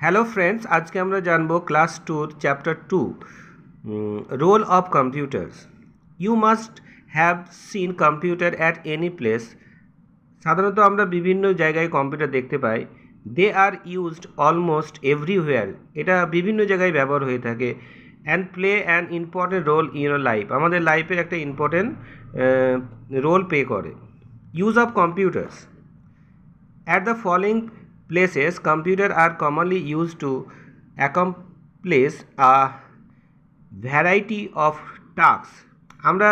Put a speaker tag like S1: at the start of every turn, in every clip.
S1: Hello friends, আজকে আমরা জানবো ক্লাস টুর chapter two, role of computers. You must have seen computer at any place. সাধারণত আমরা বিভিন্ন জায়গায় কম্পিউটার দেখতে পাই। They are used almost everywhere. এটা বিভিন্ন জায়গায় ব্যবহার হয়ে থাকে। And play an important role in your life. আমাদের লাইফের একটা ইম্পর্টেন্ট রোল প্লে করে। Use of computers at the following places, computers are commonly used to accomplish a variety of tasks. আমরা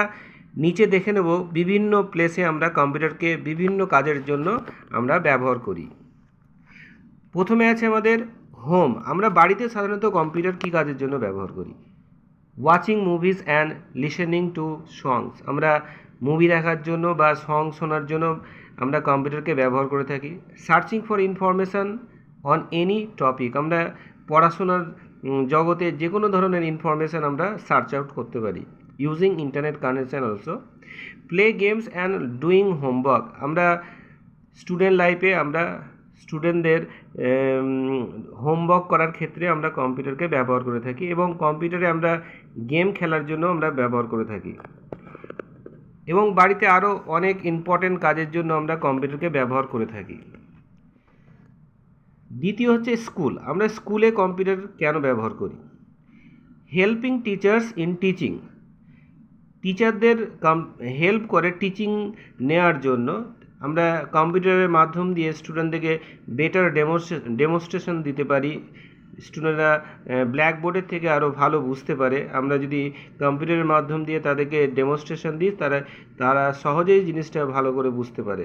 S1: নিচে দেখে নেব বিভিন্ন প্লেসে আমরা কম্পিউটারকে বিভিন্ন কাজের জন্য আমরা ব্যবহার করি। প্রথমে আছে আমাদের হোম। আমরা বাড়িতে সাধারণত কম্পিউটার কী কাজের জন্য ব্যবহার করি? Watching movies and listening to songs. আমরা মুভি দেখার জন্য বা সং শোনার জন্য আমরা কম্পিউটারকে ব্যবহার করে থাকি। Searching for information on any topic. আমরা পড়াশোনার জগতে যে কোনো ধরনের ইনফরমেশান আমরা সার্চ আউট করতে পারি। Using internet connection also. Play games and doing homework. আমরা স্টুডেন্ট লাইফে আমরা স্টুডেন্টদের হোমওয়ার্ক করার ক্ষেত্রে আমরা কম্পিউটারকে ব্যবহার করে থাকি এবং কম্পিউটারে আমরা গেম খেলার জন্য আমরা ব্যবহার করে থাকি এবং বাড়িতে আরও অনেক ইম্পর্টেন্ট কাজের জন্য আমরা কম্পিউটারকে ব্যবহার করে থাকি। দ্বিতীয় হচ্ছে স্কুল। আমরা স্কুলে কম্পিউটার কেন ব্যবহার করি? Helping teachers in teaching. টিচারদের হেল্প করে টিচিং নেওয়ার জন্য আমরা কম্পিউটারের মাধ্যম দিয়ে স্টুডেন্টদেরকে বেটার ডেমনস্ট্রেশন দিতে পারি। স্টুডেন্টরা ব্ল্যাকবোর্ডের থেকে আরও ভালো বুঝতে পারে। আমরা যদি কম্পিউটারের মাধ্যম দিয়ে তাদেরকে ডেমনস্ট্রেশন দিই, তারা সহজেই জিনিসটা ভালো করে বুঝতে পারে।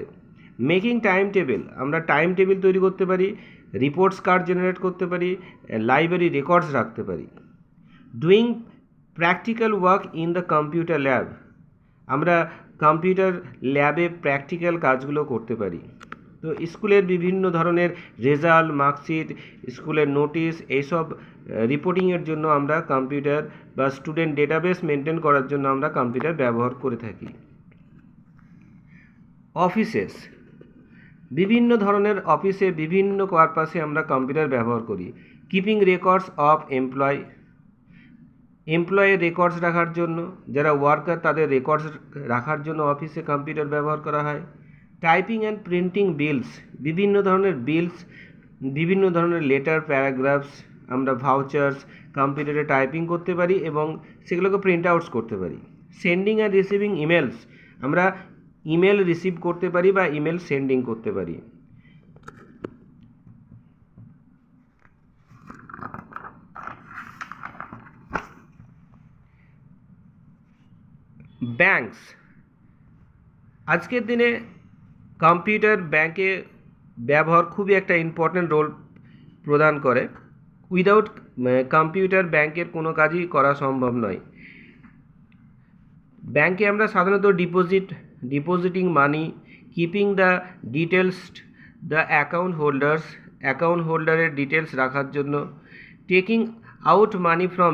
S1: Making time table. আমরা টাইম টেবিল তৈরি করতে পারি, রিপোর্টস কার্ড জেনারেট করতে পারি, লাইব্রেরি রেকর্ডস রাখতে পারি। Doing practical work in the computer lab. আমরা কম্পিউটার ল্যাবে প্র্যাকটিক্যাল কাজগুলো করতে পারি। তো স্কুলের বিভিন্ন ধরনের রেজাল্ট, মার্কশিট, স্কুলের নোটিশ, এইসব রিপোর্টিংয়ের জন্য আমরা কম্পিউটার বা স্টুডেন্ট ডেটাবেস মেনটেন করার জন্য আমরা কম্পিউটার ব্যবহার করে থাকি। অফিসেস। বিভিন্ন ধরনের অফিসে বিভিন্ন পারপাসে আমরা কম্পিউটার ব্যবহার করি। কিপিং রেকর্ডস অফ এমপ্লয়ের রেকর্ডস রাখার জন্য, যারা ওয়ার্কার তাদের রেকর্ডস রাখার জন্য অফিসে কম্পিউটার ব্যবহার করা হয়। টাইপিং অ্যান্ড প্রিন্টিং বিলস। বিভিন্ন ধরনের বিলস, বিভিন্ন ধরনের লেটার, প্যারাগ্রাফস, আমরা ভাউচার্স কম্পিউটারে টাইপিং করতে পারি এবং সেগুলোকে প্রিন্ট আউটস করতে পারি। Sending and receiving emails. আমরা ইমেল রিসিভ করতে পারি বা ইমেল সেন্ডিং করতে পারি। ব্যাংকস। আজকের দিনে কম্পিউটার ব্যাংকে ব্যবহার খুবই একটা ইম্পর্ট্যান্ট রোল প্রদান করে। উইদাউট কম্পিউটার ব্যাংকের কোনো কাজই করা সম্ভব নয়। ব্যাংকে আমরা সাধারণত depositing money, keeping the details the account হোল্ডারের ডিটেলস রাখার জন্য, taking out money from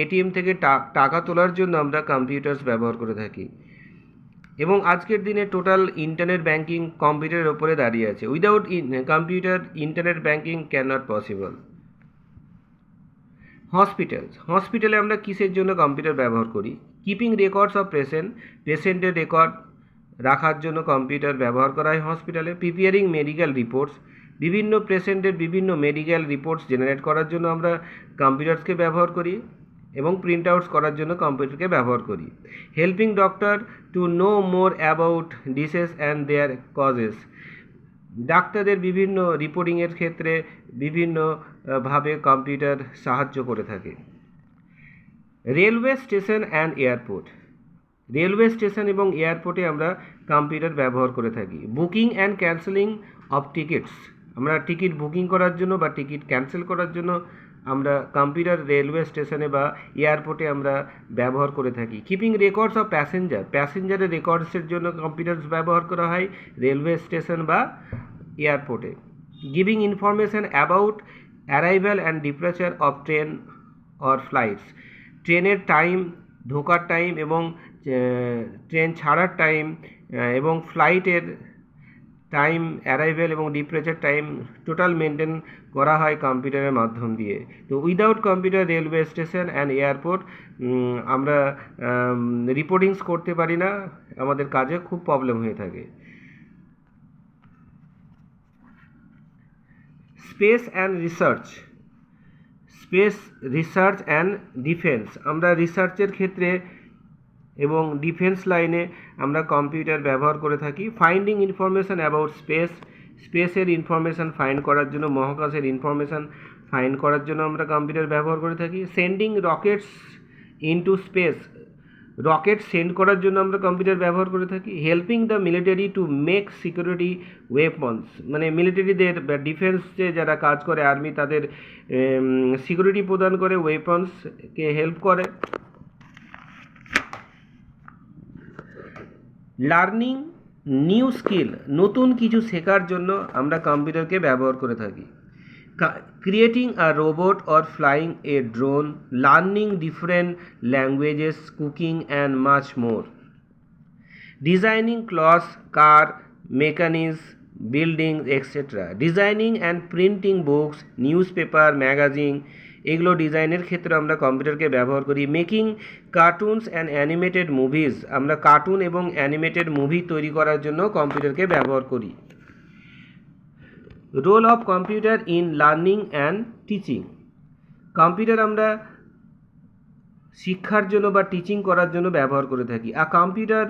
S1: ATM থেকে টাকা তোলার জন্য আমরা কম্পিউটার্স ব্যবহার করে থাকি। এবং আজকের দিনে টোটাল ইন্টারনেট ব্যাংকিং কম্পিউটারের ওপরে দাঁড়িয়ে আছে। Without computer internet banking can not possible. হসপিটালে আমরা কিসের জন্য কম্পিউটার ব্যবহার করি? কিপিং রেকর্ডস অফ পেশেন্টের রেকর্ড রাখার জন্য কম্পিউটার ব্যবহার করা হয় হসপিটালে। Preparing medical reports. বিভিন্ন পেশেন্টের বিভিন্ন মেডিকেল রিপোর্টস জেনারেট করার জন্য আমরা কম্পিউটার্সকে ব্যবহার করি এবং প্রিন্ট আউটস করার জন্য কম্পিউটারকে ব্যবহার করি। Helping doctor to know more about disease and their causes. ডাক্তারদের বিভিন্ন রিপোর্টিংয়ের ক্ষেত্রে বিভিন্নভাবে কম্পিউটার সাহায্য করে থাকে। Railway station and airport. Railway station এবং এয়ারপোর্টে আমরা কম্পিউটার ব্যবহার করে থাকি। Booking and cancelling of tickets. আমরা টিকিট বুকিং করার জন্য বা টিকিট ক্যান্সেল করার জন্য আমরা কম্পিউটার রেলওয়ে স্টেশনে বা এয়ারপোর্টে আমরা ব্যবহার করে থাকি। কিপিং রেকর্ডস অফ প্যাসেঞ্জারের রেকর্ডসের জন্য কম্পিউটার ব্যবহার করা হয় রেলওয়ে স্টেশন বা এয়ারপোর্টে। Giving information about arrival and departure of train or flights. ট্রেনের টাইম, ঢোকার টাইম এবং ট্রেন ছাড়ার টাইম এবং ফ্লাইটের টাইম অ্যারাইভেল এবং ডিপারেচার টাইম টোটাল মেনটেন করা হয় কম্পিউটারের মাধ্যম দিয়ে। তো without computer railway station and airport আমরা রিপোর্টিংস করতে পারি না, আমাদের কাজে খুব প্রবলেম হয়ে থাকে। Space and research, space research and defence, আমরা রিসার্চের ক্ষেত্রে এবং ডিফেন্স লাইনে আমরা কম্পিউটার ব্যবহার করে থাকি। ফাইন্ডিং ইনফরমেশান অ্যাবাউট স্পেস, স্পেসের ইনফরমেশান ফাইন্ড করার জন্য, মহাকাশের ইনফরমেশান ফাইন্ড করার জন্য আমরা কম্পিউটার ব্যবহার করে থাকি। Sending Rockets into space, rocket send করার জন্য আমরা কম্পিউটার ব্যবহার করে থাকি। Helping the military to make security weapons, মানে মিলিটারিদের বা ডিফেন্সে যারা কাজ করে আর্মি তাদের সিকিউরিটি প্রদান করে, ওয়েপন্সকে হেল্প করে। লার্নিং নিউ স্কিল, নতুন কিছু শেখার জন্য আমরা কম্পিউটারকে ব্যবহার করে থাকি। Creating a robot or flying A drone, learning different languages, cooking and much more. Designing clothes, car, mechanics, building etcetera. Designing and printing books, news paper, magazine, এগুলো ডিজাইনের ক্ষেত্রে আমরা কম্পিউটারকে ব্যবহার করি। Making cartoons and animated movies, আমরা cartoon এবং animated movie তৈরি করার জন্য কম্পিউটারকে ব্যবহার করি। Role of computer in learning and teaching, computer আমরা শিক্ষার জন্য বা টিচিং করার জন্য ব্যবহার করে থাকি। আ কম্পিউটার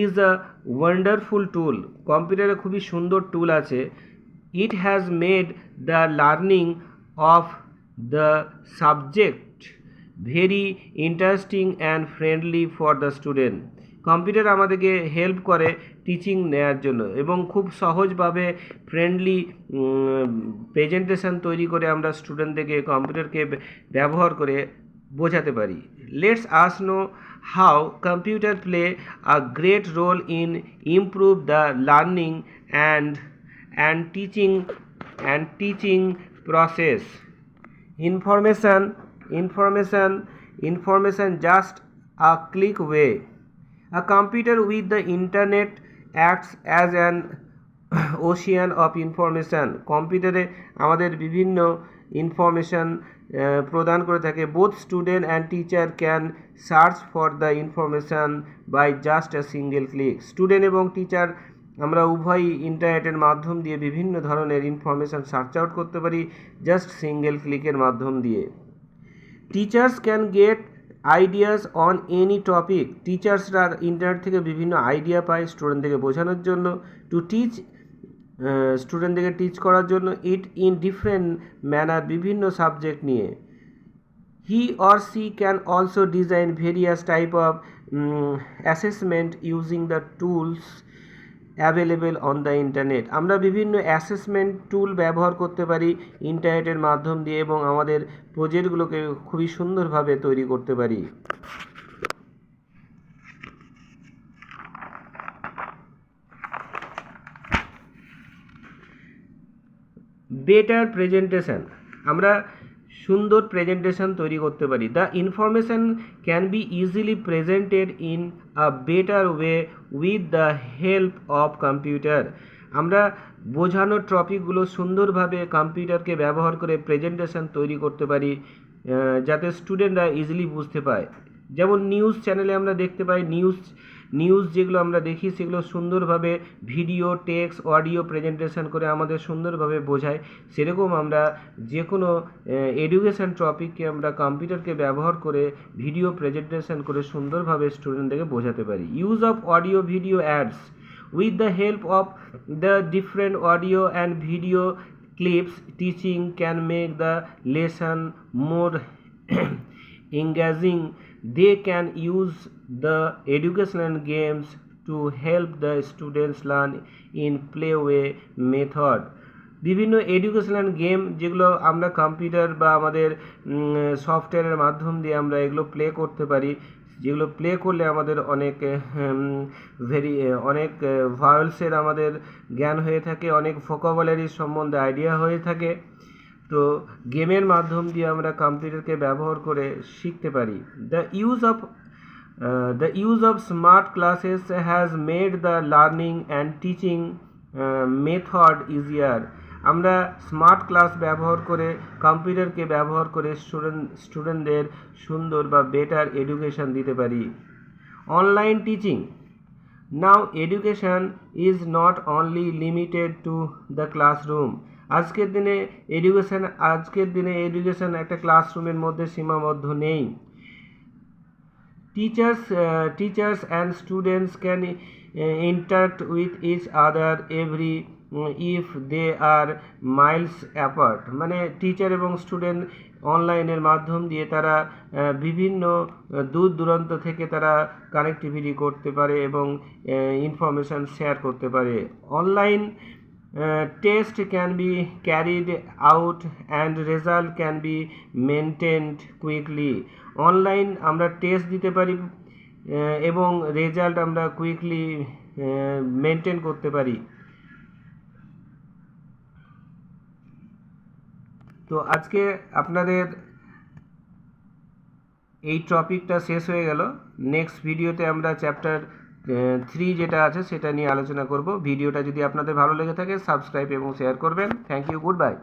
S1: ইজ আ ওয়ান্ডারফুল টুল, কম্পিউটারে খুবই সুন্দর টুল আছে। It has made the learning of the subject very interesting and friendly for the student, computer আমাদেরকে হেল্প করে টিচিং নেওয়ার জন্য এবং খুব সহজভাবে ফ্রেন্ডলি প্রেজেন্টেশন তৈরি করে আমরা স্টুডেন্টদেরকে কম্পিউটারকে ব্যবহার করে বোঝাতে পারি। Let's us know how computer play a great role in improve the learning and teaching process. Information just a click away. A computer with the internet acts as an ocean of information. কম্পিউটারে আমাদের বিভিন্ন information প্রদান করে থাকে। Both student and teacher can search for the information by just a single click. Student এবং teacher আমরা উভয়ই ইন্টারনেটের মাধ্যম দিয়ে বিভিন্ন ধরনের ইনফরমেশান সার্চ আউট করতে পারি জাস্ট সিঙ্গেল ক্লিকের মাধ্যম দিয়ে। Teachers can get ideas on any topic, টিচার্সরা ইন্টারনেট থেকে বিভিন্ন আইডিয়া পায় স্টুডেন্টদেরকে বোঝানোর জন্য। টু টিচ, স্টুডেন্টদেরকে টিচ করার জন্য। ইট ইন ডিফারেন্ট ম্যানার, বিভিন্ন সাবজেক্ট নিয়ে। He or she can also design various type of assessment using the tools available on the internet, আমরা বিভিন্ন অ্যাসেসমেন্ট টুল ব্যবহার করতে পারি ইন্টারনেটের মাধ্যম দিয়ে এবং আমাদের প্রজেক্টগুলোকে খুবই সুন্দরভাবে তৈরি করতে পারি। বেটার প্রেজেন্টেশন, আমরা সুন্দর প্রেজেন্টেশন তৈরি করতে পারি। The information can be easily presented in a better way with the help of computer, আমরা বোঝানোর টপিকগুলো সুন্দরভাবে কম্পিউটারকে ব্যবহার করে প্রেজেন্টেশন তৈরি করতে পারি যাতে স্টুডেন্টরা ইজিলি বুঝতে পায়। যেমন নিউজ চ্যানেলে আমরা দেখতে পাই নিউজ যেগুলো আমরা দেখি সেগুলো সুন্দরভাবে ভিডিও, টেক্সট, অডিও প্রেজেন্টেশন করে আমাদের সুন্দরভাবে বোঝায়। সেরকম আমরা যে কোনো এডুকেশান টপিককে আমরা কম্পিউটারকে ব্যবহার করে ভিডিও প্রেজেন্টেশন করে সুন্দরভাবে স্টুডেন্টদেরকে বোঝাতে পারি। Use of audio video ads, with the help of the different audio and video clips, teaching can make the lesson more engaging. They can use the educational games to help the students learn in play-way method. বিভিন্ন educational game যেগুলো আমরা computer বা আমাদের সফটওয়্যারের মাধ্যম দিয়ে আমরা এগুলো প্লে করতে পারি, যেগুলো প্লে করলে আমাদের অনেক ভাওয়েলসের আমাদের জ্ঞান হয়ে থাকে, অনেক ভোকাবুলারির সম্বন্ধে আইডিয়া হয়ে থাকে। তো গেমের মাধ্যম দিয়ে আমরা কম্পিউটারকে ব্যবহার করে শিখতে পারি। The use of smart classes has made the learning and teaching method easier. আমরা স্মার্ট ক্লাস ব্যবহার করে কম্পিউটারকে ব্যবহার করে স্টুডেন্টদের সুন্দর বা বেটার এডুকেশন দিতে পারি। Online teaching. Now education is not only limited to the classroom. আজকের দিনে এডুকেশন একটা ক্লাসরুমের মধ্যে সীমাবদ্ধ নেই। Teachers and students can interact with each other if they are miles apart। মানে টিচার এবং স্টুডেন্ট অনলাইনের মাধ্যম দিয়ে তারা বিভিন্ন দূর দূরান্ত থেকে তারা কানেক্টিভিটি করতে পারে এবং ইনফরমেশান শেয়ার করতে পারে। Online test can be carried out and result can be maintained quickly। Online আমরা টেস্ট দিতে পারি এবং রেজাল্ট আমরা কুইকলি মেনটেন করতে পারি। তো আজকে আপনাদের এই টপিকটা শেষ হয়ে গেল। নেক্সট ভিডিওতে আমরা চ্যাপ্টার 3 যেটা আছে সেটা নিয়ে আলোচনা করব। ভিডিওটা যদি আপনাদের ভালো লেগে থাকে সাবস্ক্রাইব এবং শেয়ার করবেন। Thank you, good bye.